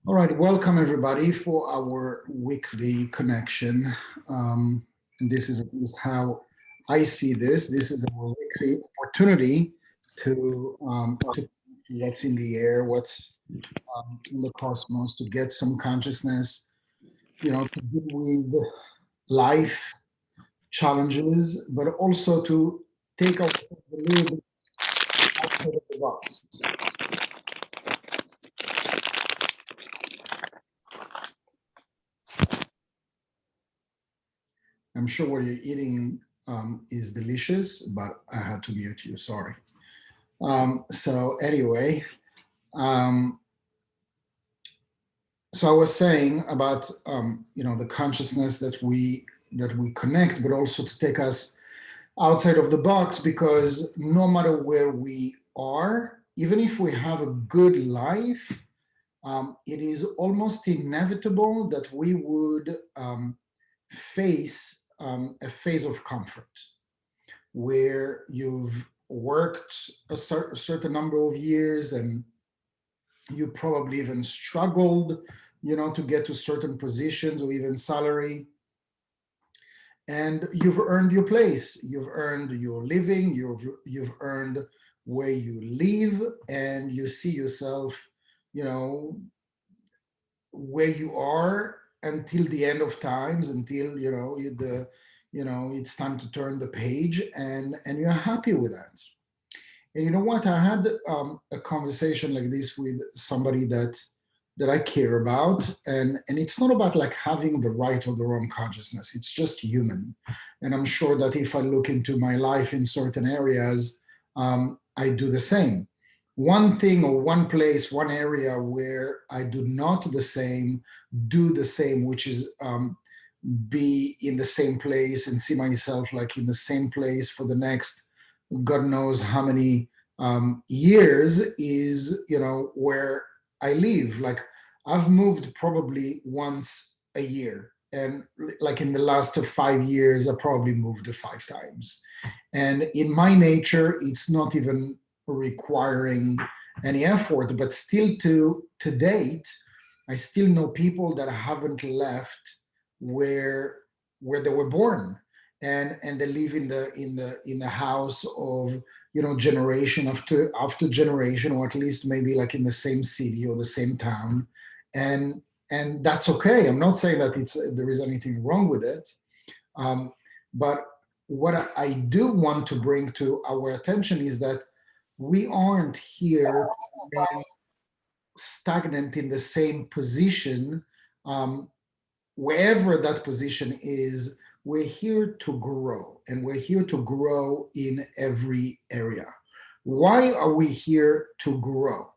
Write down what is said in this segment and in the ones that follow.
All right, welcome everybody for our weekly connection. This is at least how I see this. This is our weekly opportunity to what's in the air, what's in the cosmos, to get some consciousness, to deal with life challenges, but also to take ourselves a little bit outside of the box. I'm sure what you're eating is delicious, but I had to mute you. Sorry. So anyway, um, so I was saying about the consciousness that we connect, but also to take us outside of the box, because no matter where we are, even if we have a good life, it is almost inevitable that we would face a phase of comfort where you've worked a certain number of years and you probably even struggled, to get to certain positions or even salary. And you've earned your place, you've earned your living, you've earned where you live, and you see yourself, you know, where you are until the end of times, until it's time to turn the page, and you're happy with that. And you know what? I had a conversation like this with somebody that I care about, and it's not about like having the right or the wrong consciousness. It's just human, and I'm sure that if I look into my life in certain areas, I do the same. One thing or one place, one area where I do not do the same, which is be in the same place and see myself like in the same place for the next God knows how many years, is where I live. Like I've moved probably once a year, and like in the last 5 years, I probably moved 5 times. And in my nature, it's not even requiring any effort, but still to date, I still know people that haven't left where they were born, and they live in the house of generation after generation, or at least maybe like in the same city or the same town. And and that's okay. I'm not saying that there is anything wrong with it, um, but what I do want to bring to our attention is that we aren't here stagnant in the same position. Wherever that position is, we're here to grow, and we're here to grow in every area. Why are we here to grow?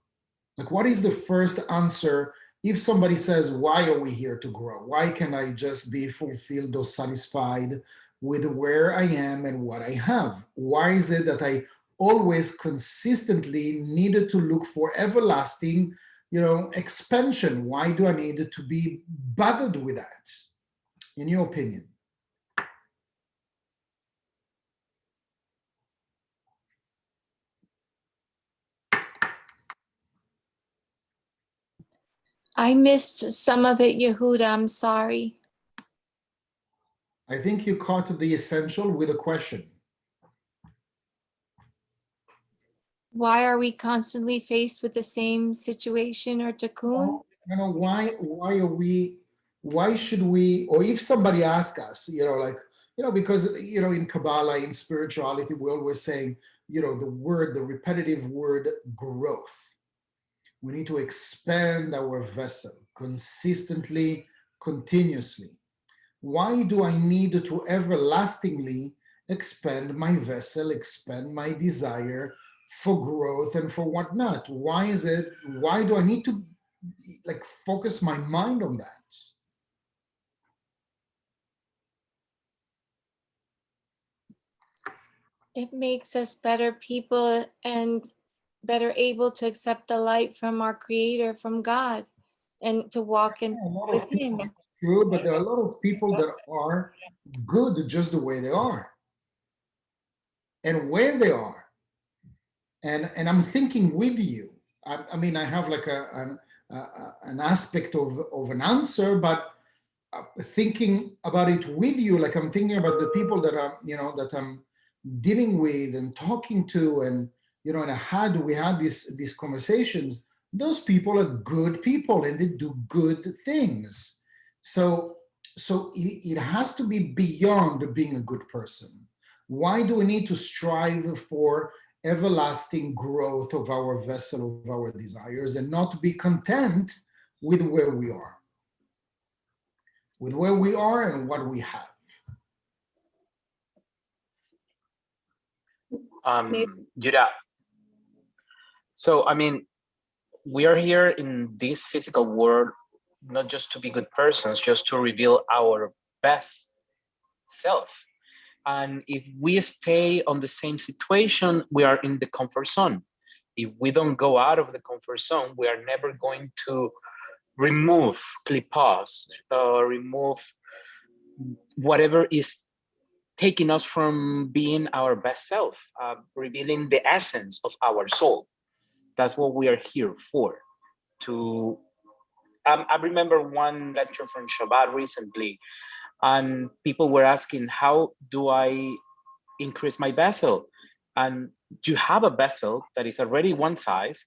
Like, what is the first answer if somebody says, why are we here to grow? Why can I just be fulfilled or satisfied with where I am and what I have? Why is it that I always consistently needed to look for everlasting, expansion? Why do I need to be bothered with that? In your opinion? I missed some of it, Yehuda. I'm sorry. I think you caught the essential with a question. Why are we constantly faced with the same situation or tikkun? Why should we, or if somebody asks us, because in Kabbalah, in spirituality, we're always saying, the repetitive word growth. We need to expand our vessel consistently, continuously. Why do I need to everlastingly expand my vessel, expand my desire for growth and for whatnot? Why do I need to like focus my mind on that? It makes us better people and better able to accept the light from our Creator, from God, and to walk in with Him. True, but there are a lot of people that are good just the way they are and where they are. And I'm thinking with you. I mean, I have like an aspect of an answer, but thinking about it with you, like I'm thinking about the people that I'm dealing with and talking to, and and we had these conversations. Those people are good people and they do good things. So it has to be beyond being a good person. Why do we need to strive for everlasting growth of our vessel, of our desires, and not be content with where we are? With where we are and what we have. Yehuda, so I mean, we are here in this physical world not just to be good persons, just to reveal our best self. And if we stay on the same situation, we are in the comfort zone. If we don't go out of the comfort zone, we are never going to remove clipas, remove whatever is taking us from being our best self, revealing the essence of our soul. That's what we are here for. To I remember one lecture from Shabbat recently, and people were asking, how do I increase my vessel? And you have a vessel that is already one size,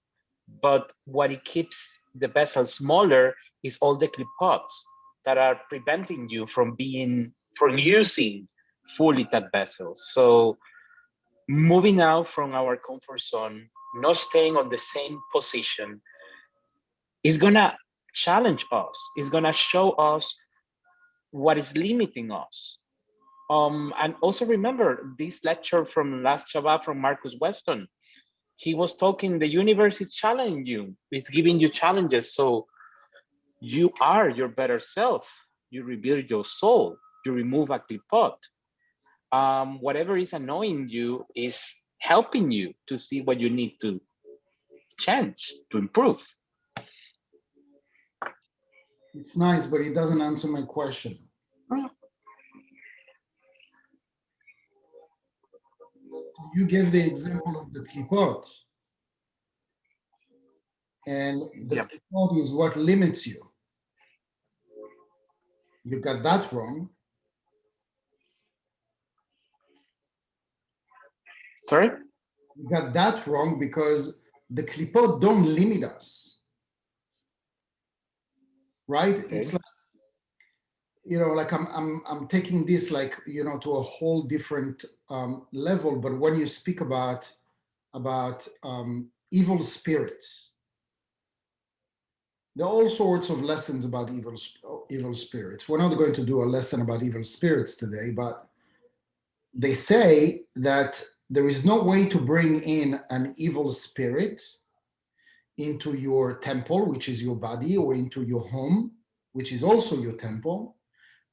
but what it keeps the vessel smaller is all the clip-ups that are preventing you from using fully that vessel. So moving out from our comfort zone, not staying on the same position, is gonna challenge us. It's gonna show us what is limiting us. And also remember this lecture from last Shabbat from Marcus Weston. He was talking, the universe is challenging you. It's giving you challenges. So you are your better self. You reveal your soul. You remove a clipot. Whatever is annoying you is helping you to see what you need to change, to improve. It's nice, but it doesn't answer my question. You gave the example of the clipot. And the clipot is what limits you. You got that wrong. Sorry? You got that wrong because the clipot don't limit us. Right? Okay. It's like, like I'm taking this like, to a whole different level. But when you speak about evil spirits, there are all sorts of lessons about evil spirits. We're not going to do a lesson about evil spirits today, but they say that there is no way to bring in an evil spirit into your temple, which is your body, or into your home, which is also your temple,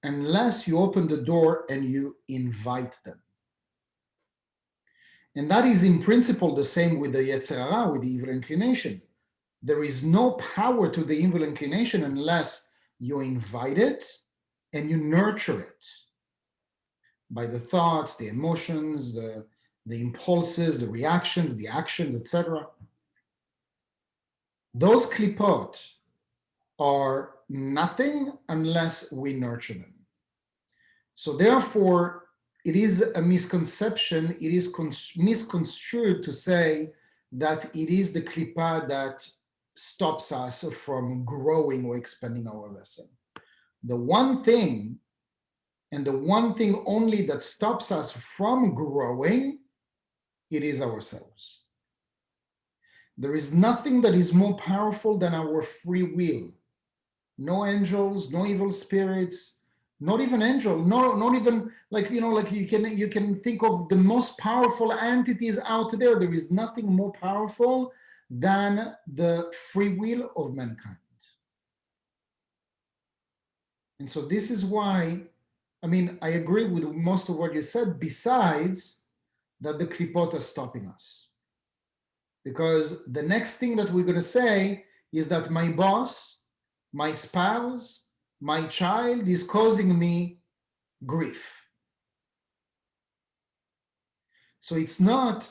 unless you open the door and you invite them. And that is in principle the same with the Yetzer Hara, with the evil inclination. There is no power to the evil inclination unless you invite it and you nurture it by the thoughts, the emotions, the impulses, the reactions, the actions, etc. Those klipot are nothing unless we nurture them. So therefore, it is a misconception, it is misconstrued to say that it is the klipa that stops us from growing or expanding our vessel. The one thing, and the one thing only that stops us from growing, it is ourselves. There is nothing that is more powerful than our free will. No angels, no evil spirits, not even angel, not even like, like you can think of the most powerful entities out there. There is nothing more powerful than the free will of mankind. And so this is why, I agree with most of what you said, besides that the klipot are stopping us. Because the next thing that we're going to say is that my boss, my spouse, my child is causing me grief. So it's not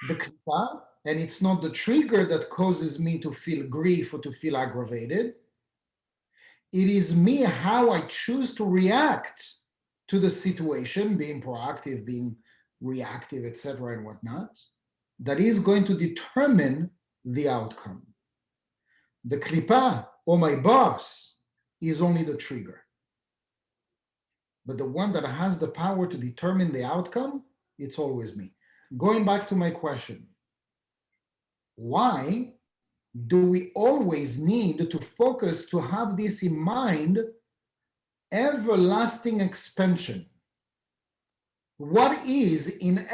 the klipa, and it's not the trigger that causes me to feel grief or to feel aggravated. It is me, how I choose to react to the situation, being proactive, being reactive, etc., and whatnot, that is going to determine the outcome. The klipa or my boss is only the trigger. But the one that has the power to determine the outcome, it's always me. Going back to my question, why do we always need to focus to have this in mind, everlasting expansion? What is in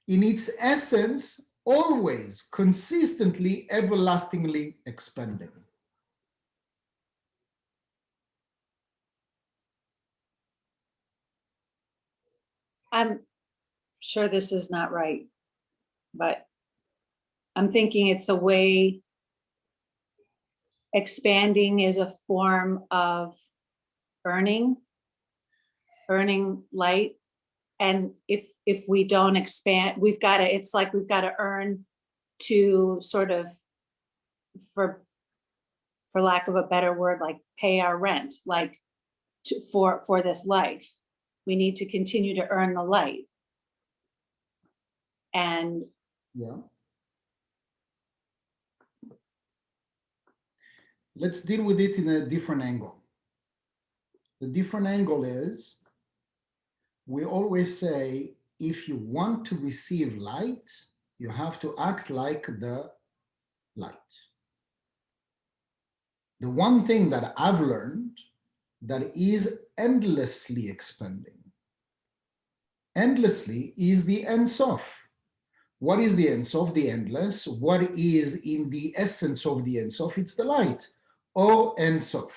its essence, always, consistently, everlastingly expanding? I'm sure this is not right, but I'm thinking it's a way, expanding is a form of earning light. And if we don't expand, it's like we've got to earn to sort of, for lack of a better word, like pay our rent, like for this life. We need to continue to earn the light. And yeah, let's deal with it in a different angle. The different angle is, we always say, if you want to receive light, you have to act like the light. The one thing that I've learned that is endlessly expanding, endlessly, is the Ein Sof. What is the Ein Sof? The endless. What is in the essence of the Ein Sof? It's the light, or Ein Sof.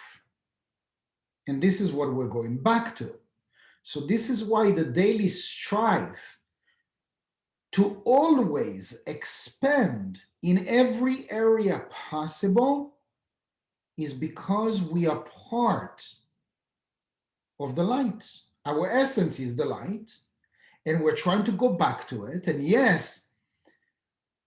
And this is what we're going back to. So this is why the daily strive to always expand in every area possible is because we are part of the light. Our essence is the light, and we're trying to go back to it. And yes,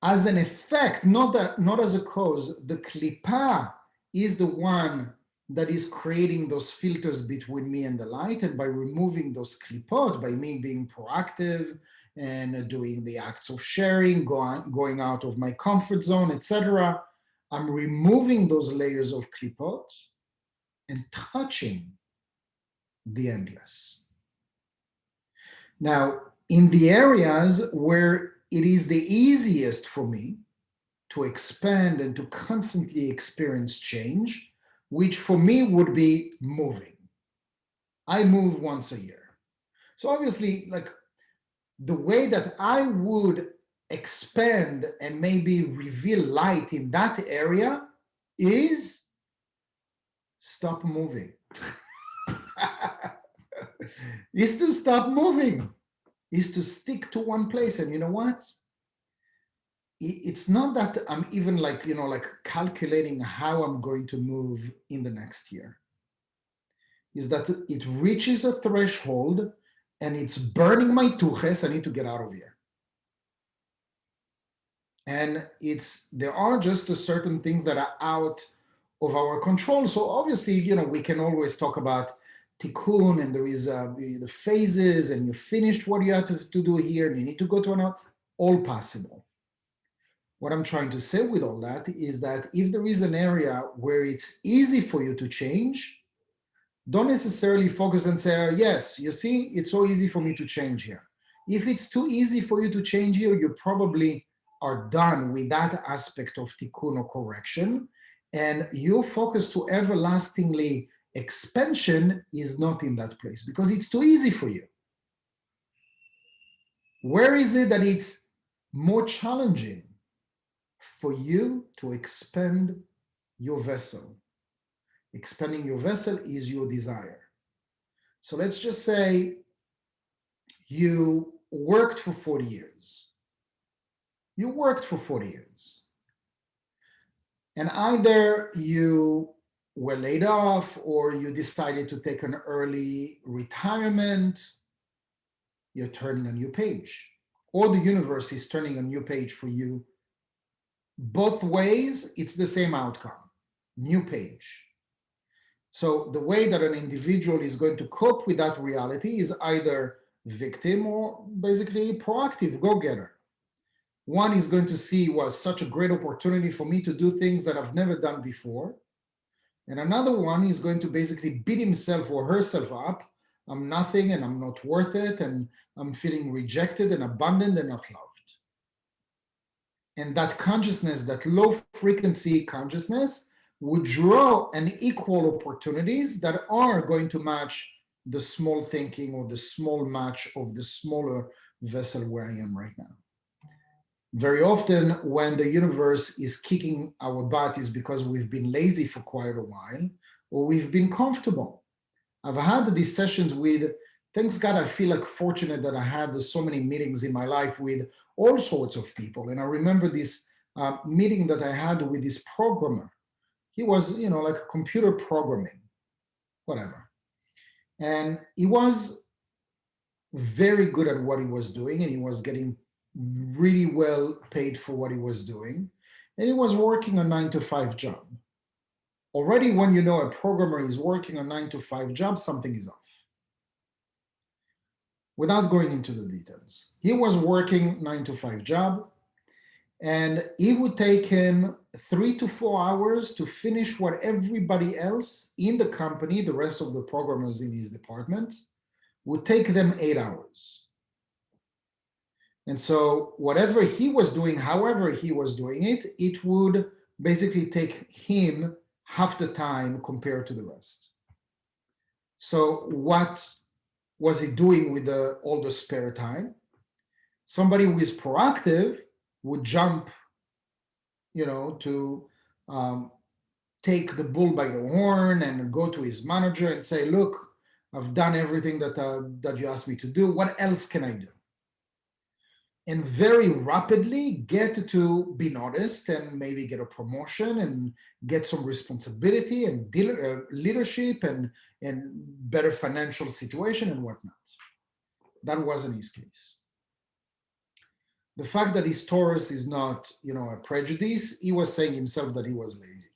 as an effect, not as a cause, the klipa is the one that is creating those filters between me and the light. And by removing those klipot, by me being proactive and doing the acts of sharing, going out of my comfort zone, etc., I'm removing those layers of klipot and touching the endless. Now, in the areas where it is the easiest for me to expand and to constantly experience change, which for me would be moving. I move once a year. So obviously, like, the way that I would expand and maybe reveal light in that area is stop moving. Is to stop moving, is to stick to one place. And you know what? It's not that I'm even like calculating how I'm going to move in the next year. Is that it reaches a threshold and it's burning my tuches. I need to get out of here. And there are just certain things that are out of our control. So obviously, we can always talk about tikkun, and there is the phases, and you finished what you have to do here, and you need to go to another. All possible. What I'm trying to say with all that is that if there is an area where it's easy for you to change, don't necessarily focus and say, yes, you see, it's so easy for me to change here. If it's too easy for you to change here, you probably are done with that aspect of tikkun or correction, and your focus to everlastingly expansion is not in that place because it's too easy for you. Where is it that it's more challenging for you to expand your vessel? Expanding your vessel is your desire. So let's just say you worked for 40 years. You worked for 40 years. And either you were laid off or you decided to take an early retirement. You're turning a new page. or the universe is turning a new page for you. Both ways, it's the same outcome, new page. So the way that an individual is going to cope with that reality is either victim or basically proactive, go-getter. One is going to see was such a great opportunity for me to do things that I've never done before. And another one is going to basically beat himself or herself up. I'm nothing and I'm not worth it and I'm feeling rejected and abandoned and not loved. And that consciousness, that low frequency consciousness, would draw unequal opportunities that are going to match the small thinking or the small match of the smaller vessel where I am right now. Very often when the universe is kicking our butt is because we've been lazy for quite a while or we've been comfortable. I've had these sessions with, thanks God, I feel like fortunate that I had so many meetings in my life with all sorts of people. And I remember this meeting that I had with this programmer. He was, like computer programming, whatever. And he was very good at what he was doing, and he was getting really well paid for what he was doing. And he was working a 9-to-5 job. Already when you know a programmer is working a 9-to-5 job, something is off. Without going into the details, he was working 9-to-5 job, and it would take him 3 to 4 hours to finish what everybody else in the company, the rest of the programmers in his department, would take them 8 hours. And so whatever he was doing, however he was doing it, it would basically take him half the time compared to the rest. So what was he doing with all the spare time? Somebody who is proactive would jump, to take the bull by the horn and go to his manager and say, look, I've done everything that you asked me to do. What else can I do? And very rapidly get to be noticed and maybe get a promotion and get some responsibility and leadership and better financial situation and whatnot. That wasn't his case. The fact that his Taurus is not, a prejudice, he was saying himself that he was lazy.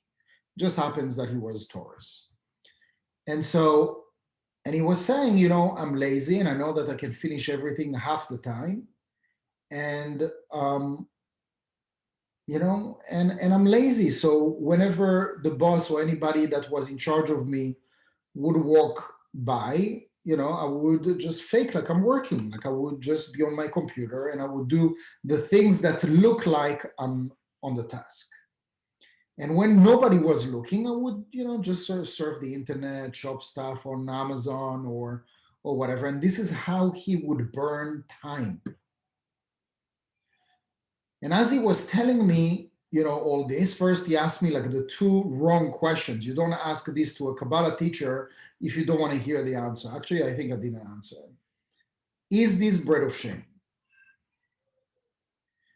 Just happens that he was Taurus. And he was saying, I'm lazy and I know that I can finish everything half the time. And, and I'm lazy. So whenever the boss or anybody that was in charge of me would walk by, I would just fake like I'm working. Like I would just be on my computer and I would do the things that look like I'm on the task. And when nobody was looking, I would, just sort of surf the internet, shop stuff on Amazon or whatever. And this is how he would burn time. And as he was telling me, all this, first he asked me like the 2 wrong questions. You don't ask this to a Kabbalah teacher if you don't want to hear the answer. Actually, I think I didn't answer. Is this bread of shame?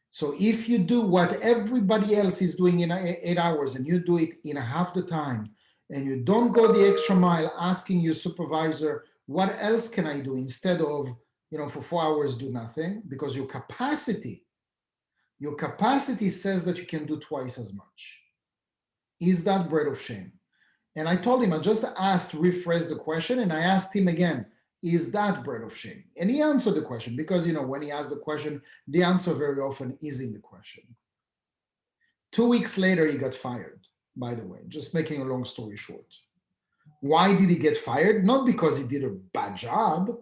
So if you do what everybody else is doing in 8 hours and you do it in half the time, and you don't go the extra mile asking your supervisor, what else can I do instead of, for 4 hours do nothing, because your capacity says that you can do twice as much. Is that bread of shame? And I told him, I just rephrased the question, and I asked him again, is that bread of shame? And he answered the question, because when he asked the question, the answer very often is in the question. 2 weeks later, he got fired, by the way, just making a long story short. Why did he get fired? Not because he did a bad job,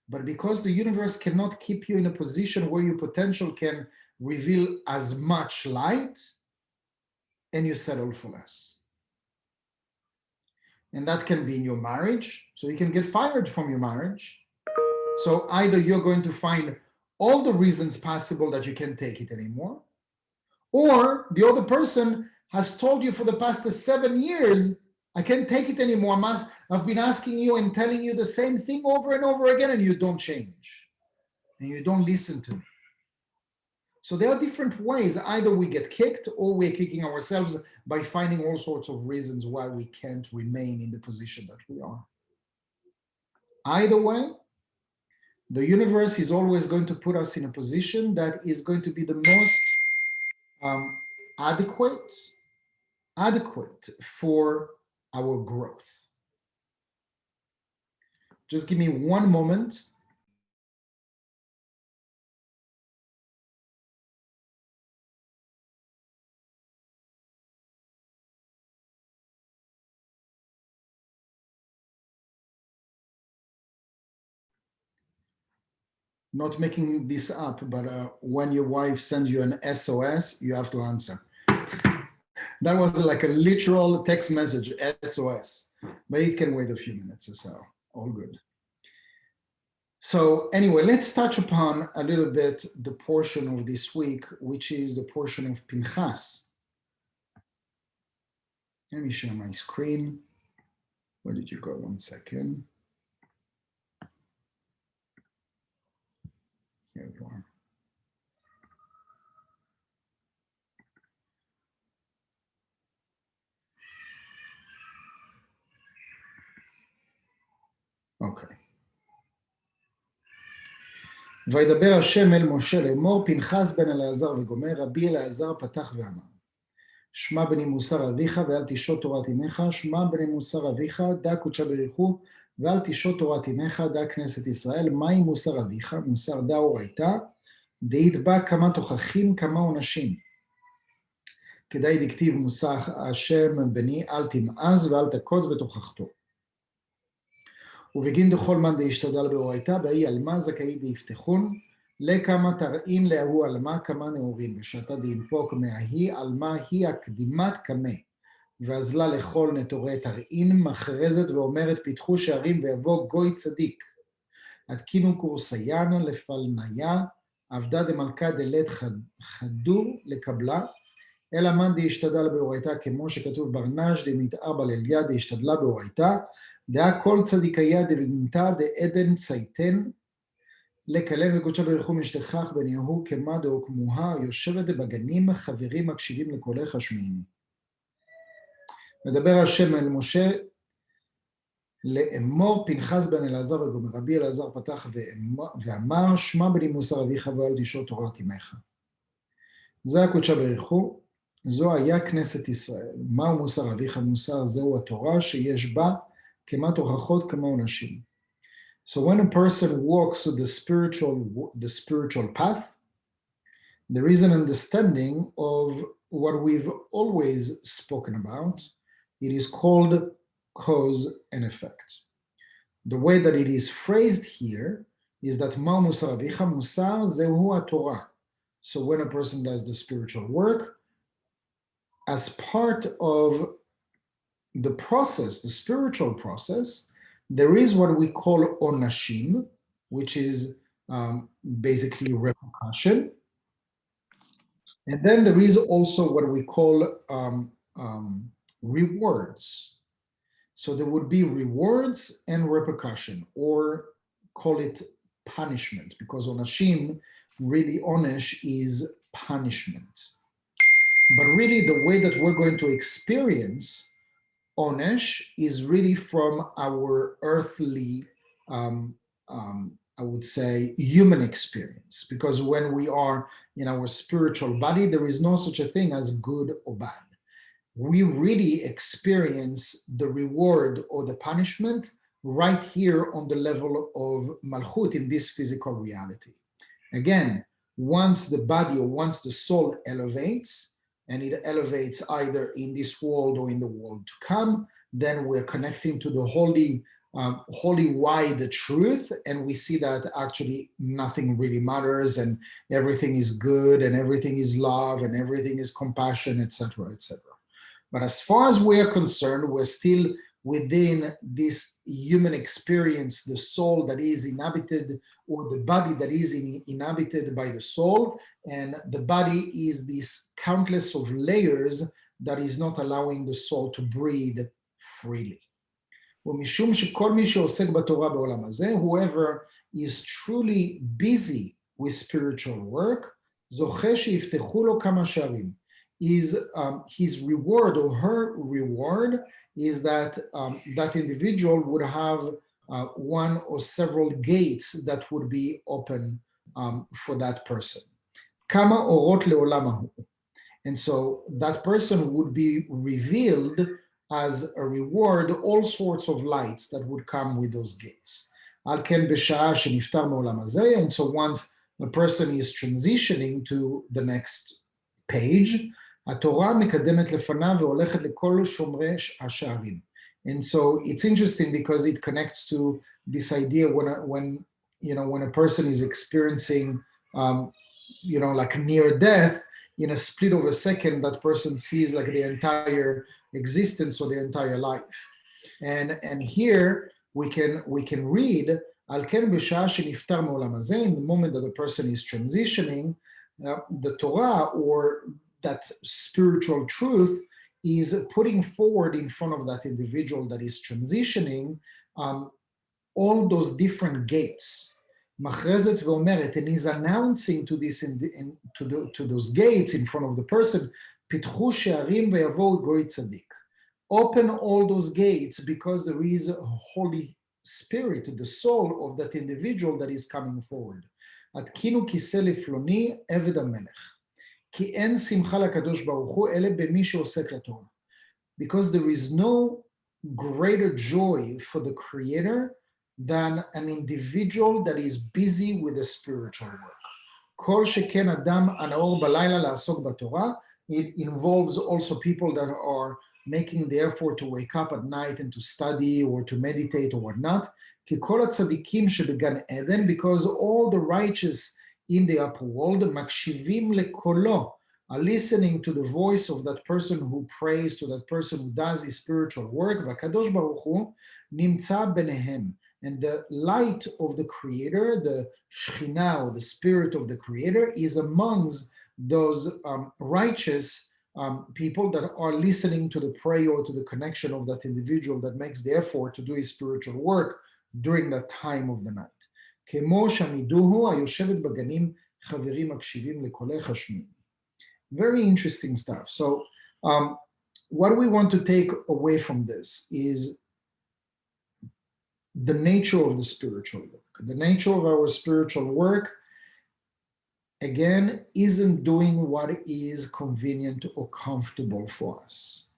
but because the universe cannot keep you in a position where your potential can reveal as much light and you settle for less. And that can be in your marriage, so you can get fired from your marriage. So either you're going to find all the reasons possible that you can't take it anymore, or the other person has told you for the past 7 years, I can't take it anymore. I've been asking you and telling you the same thing over and over again, and you don't change, and you don't listen to me. So there are different ways. Either we get kicked or we're kicking ourselves by finding all sorts of reasons why we can't remain in the position that we are. Either way, The universe is always going to put us in a position that is going to be the most adequate for our growth. Just give me one moment. Not making this up, but when your wife sends you an SOS, you have to answer. That was like a literal text message, SOS, but it can wait a few minutes or so, all good. So anyway, let's touch upon a little bit the portion of this week, which is the portion of Pinchas. Let me share my screen. Where did you go? 1 second. Here you are. Okay. וידבר השם אל משה לאמור, פנחס בן אלעזר וגומר, רבי אלעזר פתח ואמר, שמע בני מוסר אביך ואל תשעות תורת אמך, שמע בני מוסר אביך, דע קודשא בריחו, ואל תשעות תורת אמך, דע כנסת ישראל, מהי מוסר אביך, מוסר דע אורייתא, דאית בה כמה תוכחים כמה עונשים. כדאי דכתיב מוסר השם בני, אל תמעז ואל תקוץ בתוכחתו. ובגין דכל מן דהשתדל באורייתא, באי עלמא זכאי דהבטחון, לכמה תרעין להוא עלמא כמה נאורין, ושעתה דהנפוק מההיא עלמא היא הקדימת קמה, ואזלה לכל נטורי תרעין, מחרזת ואומרת פיתחו שערים ויבוא גוי צדיק. התקינו קורסיין לפלניה, עבדה דמלכה דלת חדור לקבלה, אלא מן דהשתדל באורייתא, כמו שכתוב ברנש דמתאבא לליה דהשתדלה באורייתא, דעה כל צדיקיה דבנינתא דעדן צייתן, לקלל וקודשא בריחו משתכח בן יהוא כמה דאו כמוה, יושבת בגנים, חברים מקשיבים לקולך שמיעיני. מדבר השם אל משה לאמור, פנחס בן אלעזר וגומר, רבי אלעזר פתח ואמר, שמע בני מוסר אביך ואל תשעות תורת אמך. זה הקודשא בריחו, זו היה כנסת ישראל. מהו מוסר אביך? מוסר זהו התורה שיש בה כמה תוכחות כמה עונשים. So when a person walks the spiritual path, there is an understanding of what we've always spoken about. It is called cause and effect. The way that it is phrased here is that Ma Musar Avicha, Musar Zehu Torah. So when a person does the spiritual work, as part of the process, the spiritual process, there is what we call onashim, which is basically repercussion. And then there is also what we call rewards. So there would be rewards and repercussion, or call it punishment, because onashim, really onesh is punishment. But really the way that we're going to experience onesh is really from our earthly, I would say, human experience. Because when we are in our spiritual body, there is no such a thing as good or bad. We really experience the reward or the punishment right here on the level of Malchut, in this physical reality. Again, once the body or once the soul elevates, and it elevates either in this world or in the world to come, then we're connecting to the holy wide truth, and we see that actually nothing really matters, and everything is good, and everything is love, and everything is compassion, etc., etc. But as far as we are concerned, we're still within this human experience, the soul that is inhabited, or the body that is inhabited by the soul, and the body is this countless of layers that is not allowing the soul to breathe freely. ומשום שכל מי שעוסק בתורה בעולם הזה, whoever is truly busy with spiritual work, זוכה שיפתחו לו כמה שערים. Is his reward or her reward is that that individual would have one or several gates that would be open for that person. Kama orot leolam hahu. And so that person would be revealed as a reward, all sorts of lights that would come with those gates. Al ken b'sha'ah sheniftar me'olam hazeh. And so once a person is transitioning to the next page, התורה מקדמת לפניו והולכת לכל שומרי השערים. And so it's interesting because it connects to this idea when a person is experiencing like near death, in a split of a second, that person sees like the entire existence or the entire life. And here we can read, Al ken b'sha'ah sheniftar me'olam hazeh, in the moment that the person is transitioning, the Torah, or that spiritual truth, is putting forward in front of that individual that is transitioning all those different gates. Machrezet ve'omeret, and is announcing to this to those gates in front of the person, pitchu she'arim ve'yavo goy tzadik. Open all those gates because there is a Holy Spirit, the soul of that individual that is coming forward. Atkinu kiseh lefloni eved hamelech. Ki en simcha lakadosh baruch hu ele b'mi she'osek laTorah. Because there is no greater joy for the Creator than an individual that is busy with the spiritual work. Kol sheken adam anaor balayla la'asok b'Torah. It involves also people that are making the effort to wake up at night and to study or to meditate or whatnot. Ki kol hatzadikim shebegan Eden, because all the righteous in the upper world, makshivim lekolo, are listening to the voice of that person who prays, to that person who does his spiritual work. V'kadosh baruch hu nimtza benehem. And the light of the Creator, the Shekhinah, or the Spirit of the Creator, is amongst those righteous people that are listening to the prayer or to the connection of that individual that makes the effort to do his spiritual work during that time of the night. כמו שמידוהו היושבת בגנים חברים מקשיבים לקולך השמיעי. Very interesting stuff. So what we want to take away from this is the nature of the spiritual work. The nature of our spiritual work, again, isn't doing what is convenient or comfortable for us.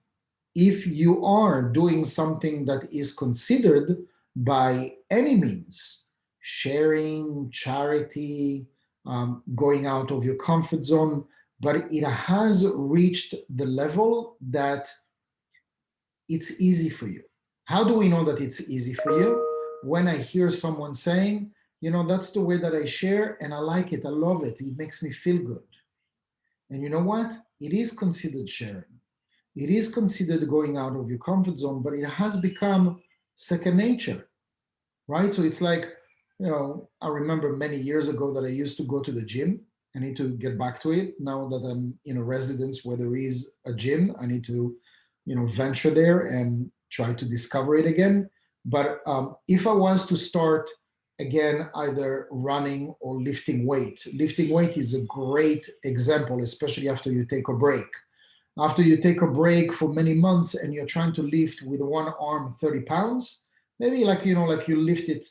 If you are doing something that is considered by any means, sharing, charity, going out of your comfort zone, but it has reached the level that it's easy for you. How do we know that it's easy for you? When I hear someone saying, that's the way that I share and I like it, I love it, it makes me feel good. And you know what? It is considered sharing. It is considered going out of your comfort zone, but it has become second nature, right? So it's like, I remember many years ago that I used to go to the gym. I need to get back to it. Now that I'm in a residence where there is a gym, I need to, venture there and try to discover it again. But if I was to start again, either running or lifting weight is a great example, especially after you take a break. After you take a break for many months and you're trying to lift with one arm 30 pounds, maybe like you lift it,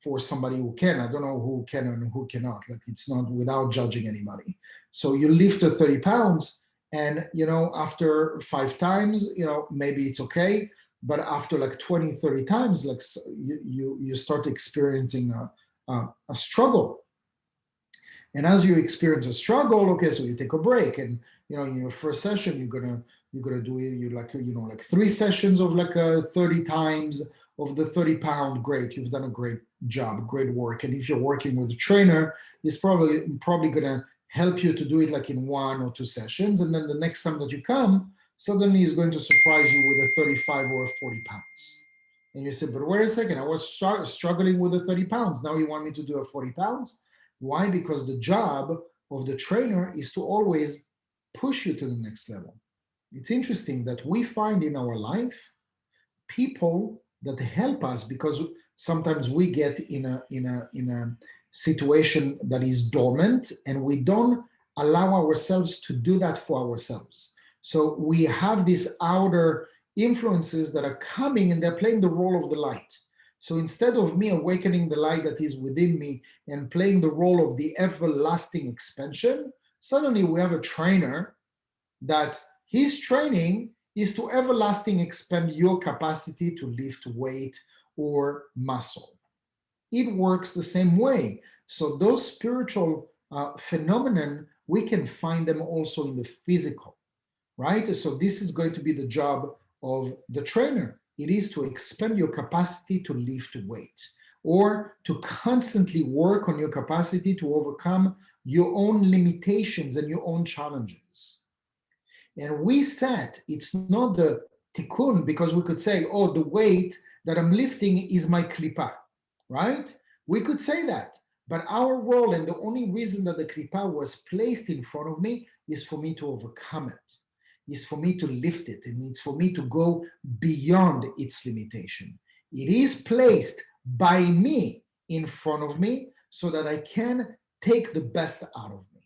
for somebody who can. I don't know who can and who cannot. Like, it's not without judging anybody. So you lift the 30 pounds and, after 5 times, maybe it's okay. But after like 20, 30 times, like you start experiencing a struggle. And as you experience a struggle, okay, so you take a break, and in your first session, you're gonna do it. Like 3 sessions of like 30 times of the 30-pound. Great, you've done a great job, great work. And if you're working with a trainer, he's probably gonna help you to do it like in 1 or 2 sessions, and then the next time that you come, suddenly he's going to surprise you with a 35 or a 40 pounds. And you say, but wait a second, I was struggling with the 30 pounds. Now you want me to do a 40 pounds? Why? Because the job of the trainer is to always push you to the next level. It's interesting that we find in our life people that help us, because sometimes we get in a situation that is dormant and we don't allow ourselves to do that for ourselves. So we have these outer influences that are coming and they're playing the role of the light. So instead of me awakening the light that is within me and playing the role of the everlasting expansion, suddenly we have a trainer that his training is to everlasting expand your capacity to lift weight or muscle. It works the same way. So those spiritual phenomenon, we can find them also in the physical, right? So this is going to be the job of the trainer. It is to expand your capacity to lift weight, or to constantly work on your capacity to overcome your own limitations and your own challenges. And we said it's not the tikkun, because we could say, oh, the weight that I'm lifting is my klipa, right? We could say that. But our role, and the only reason that the klipa was placed in front of me, is for me to overcome it, is for me to lift it, and it's for me to go beyond its limitation. It is placed by me in front of me so that I can take the best out of me.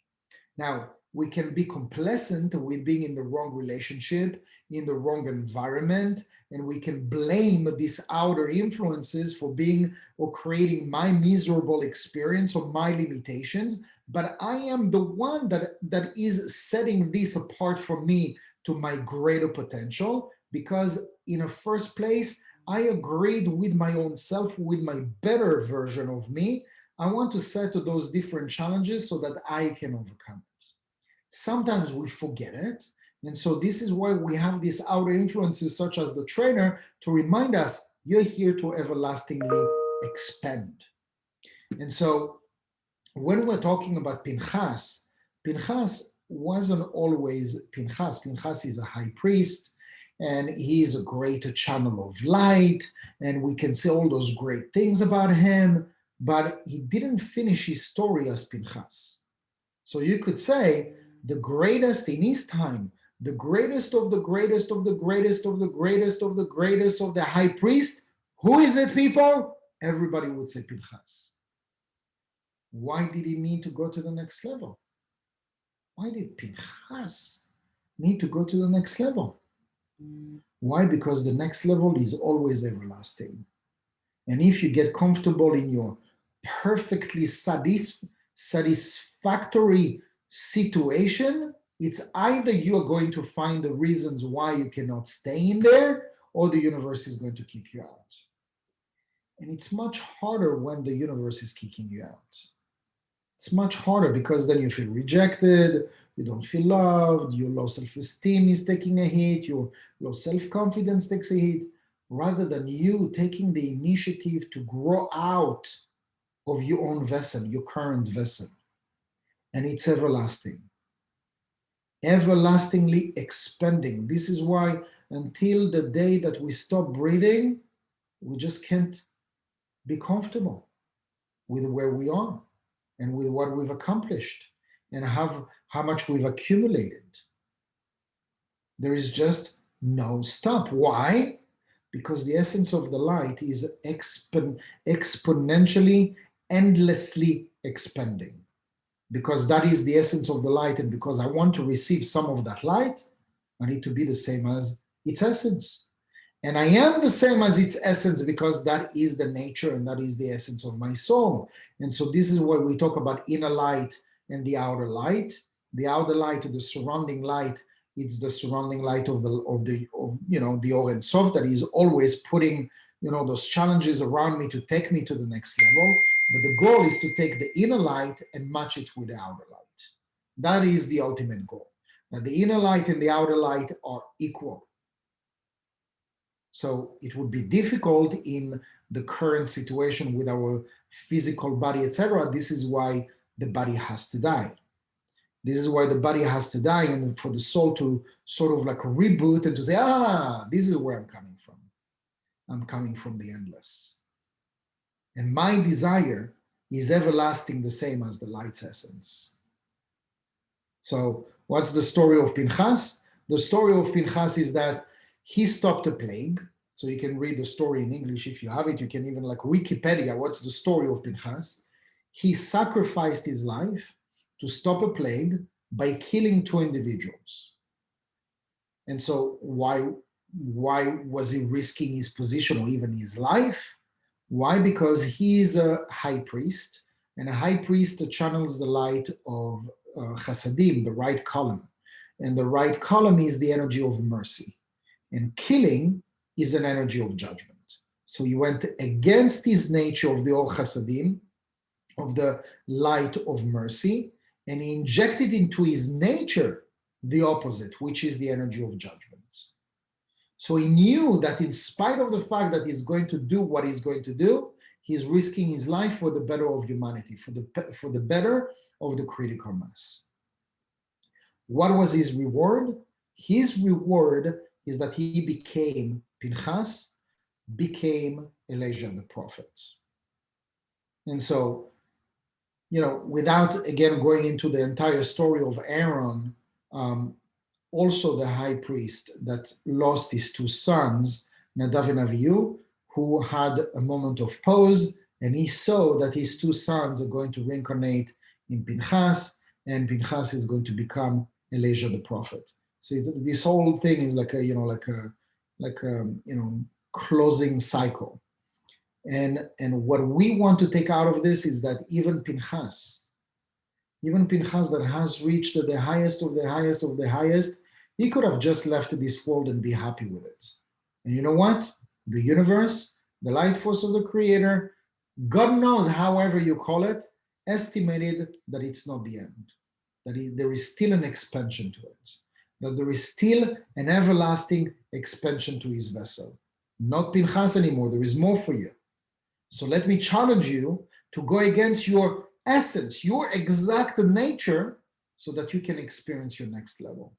Now, we can be complacent with being in the wrong relationship, in the wrong environment, and we can blame these outer influences for being or creating my miserable experience or my limitations. But I am the one that is setting this apart from me to my greater potential, because in the first place, I agreed with my own self, with my better version of me. I want to set those different challenges so that I can overcome it. Sometimes we forget it. And so this is why we have these outer influences, such as the trainer, to remind us, you're here to everlastingly expand. And so when we're talking about Pinchas, Pinchas wasn't always Pinchas. Pinchas is a high priest, and he is a great channel of light, and we can say all those great things about him, but he didn't finish his story as Pinchas. So you could say, the greatest in his time, the greatest of the greatest of the greatest of the greatest of the greatest of the high priest, who is it, people? Everybody would say Pinchas. Why did he need to go to the next level? Why did Pinchas need to go to the next level? Why? Because the next level is always everlasting. And if you get comfortable in your perfectly satisfactory situation, it's either you're going to find the reasons why you cannot stay in there, or the universe is going to kick you out. And it's much harder when the universe is kicking you out. It's much harder because then you feel rejected, you don't feel loved, your low self-esteem is taking a hit, your low self-confidence takes a hit, rather than you taking the initiative to grow out of your own vessel, your current vessel. And it's everlasting. Everlastingly expanding. This is why until the day that we stop breathing, we just can't be comfortable with where we are and with what we've accomplished and how much we've accumulated. There is just no stop. Why? Because the essence of the light is exponentially, endlessly expanding. Because that is the essence of the light, and because I want to receive some of that light, I need to be the same as its essence. And I am the same as its essence because that is the nature and that is the essence of my soul. And so this is why we talk about inner light and the outer light. The outer light, the surrounding light, it's the surrounding light of the Or Ein Sof that is always putting those challenges around me to take me to the next level. But the goal is to take the inner light and match it with the outer light. That is the ultimate goal. That the inner light and the outer light are equal. So it would be difficult in the current situation with our physical body, etc. This is why the body has to die. This is why the body has to die, and for the soul to sort of like reboot and to say, this is where I'm coming from. I'm coming from the endless. And my desire is everlasting, the same as the light's essence. So what's the story of Pinchas? The story of Pinchas is that he stopped a plague. So you can read the story in English if you have it. You can even like Wikipedia, what's the story of Pinchas? He sacrificed his life to stop a plague by killing 2 individuals. And so why was he risking his position or even his life? Why? Because he is a high priest, and a high priest channels the light of Chasadim, the right column. And the right column is the energy of mercy. And killing is an energy of judgment. So he went against his nature of the Or Chasadim, of the light of mercy, and he injected into his nature the opposite, which is the energy of judgment. So he knew that in spite of the fact that he's going to do what he's going to do, he's risking his life for the better of humanity, for the better of the critical mass. What was his reward? His reward is that he became Pinchas, became Elijah the prophet. And so, without again going into the entire story of Aaron, also the high priest that lost his two sons, Nadav and Avihu, who had a moment of pause, and he saw that his two sons are going to reincarnate in Pinchas, and Pinchas is going to become Elijah the prophet. So this whole thing is like a closing cycle. And what we want to take out of this is that even Pinchas that has reached the highest of the highest of the highest, he could have just left this world and be happy with it. And you know what? The universe, the light force of the creator, God knows, however you call it, estimated that it's not the end, that there is still an expansion to it, that there is still an everlasting expansion to his vessel. Not Pinchas anymore, there is more for you. So let me challenge you to go against your essence, your exact nature, so that you can experience your next level.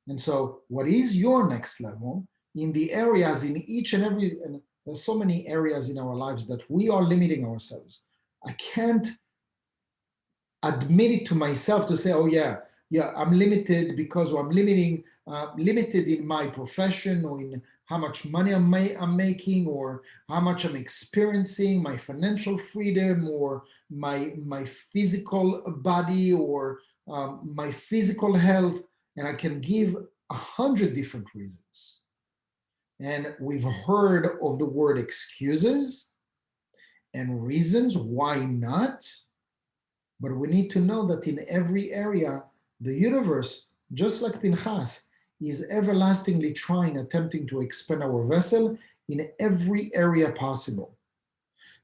And so what is your next level in the areas, in each and every, and there's so many areas in our lives that we are limiting ourselves. I can't admit it to myself to say, oh yeah, I'm limited because, or I'm limited in my profession, or in how much money I'm making, or how much I'm experiencing, my financial freedom, or my physical body, or my physical health. And I can give 100 different reasons. And we've heard of the word excuses and reasons why not. But we need to know that in every area, the universe, just like Pinchas, is everlastingly attempting to expand our vessel in every area possible.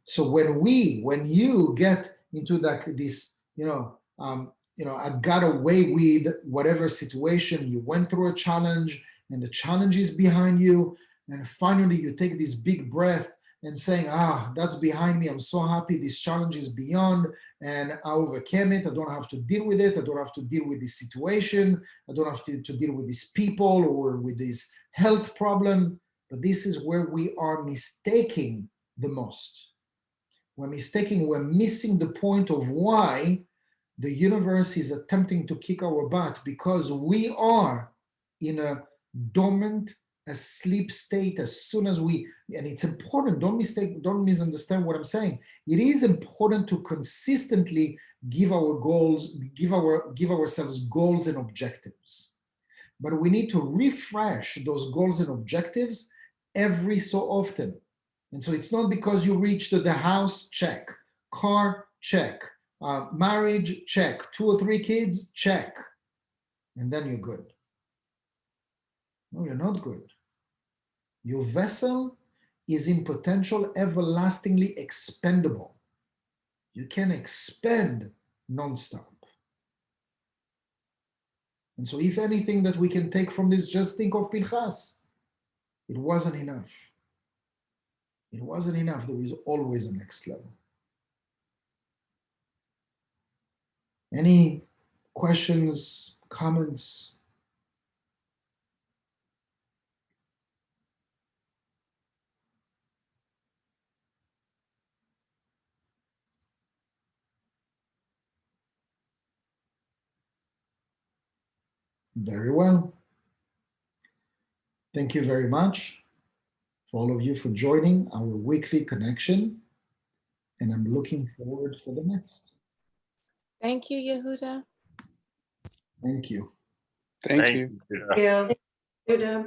So when you get into this, I got away with whatever situation, you went through a challenge and the challenge is behind you, and finally you take this big breath and saying, that's behind me, I'm so happy, this challenge is beyond, and I overcame it, I don't have to deal with it, I don't have to deal with this situation, I don't have to deal with these people or with this health problem. But this is where we are mistaking the most. We're missing the point of why the universe is attempting to kick our butt, because we are in a dormant, asleep state as soon as we, and it's important, don't misunderstand what I'm saying. It is important to consistently give ourselves goals and objectives. But we need to refresh those goals and objectives every so often. And so it's not because you reached the house, check, car, check, marriage, check, 2 or 3 kids, check, and then you're good. No, you're not good. Your vessel is in potential everlastingly expendable. You can expend nonstop. And so if anything that we can take from this, just think of Pinchas. It wasn't enough. It wasn't enough. There is always a next level. Any questions, comments? Very well. Thank you very much for all of you for joining our weekly connection. And I'm looking forward for the next. Thank you, Yehuda. Thank you. Thank you. Yeah.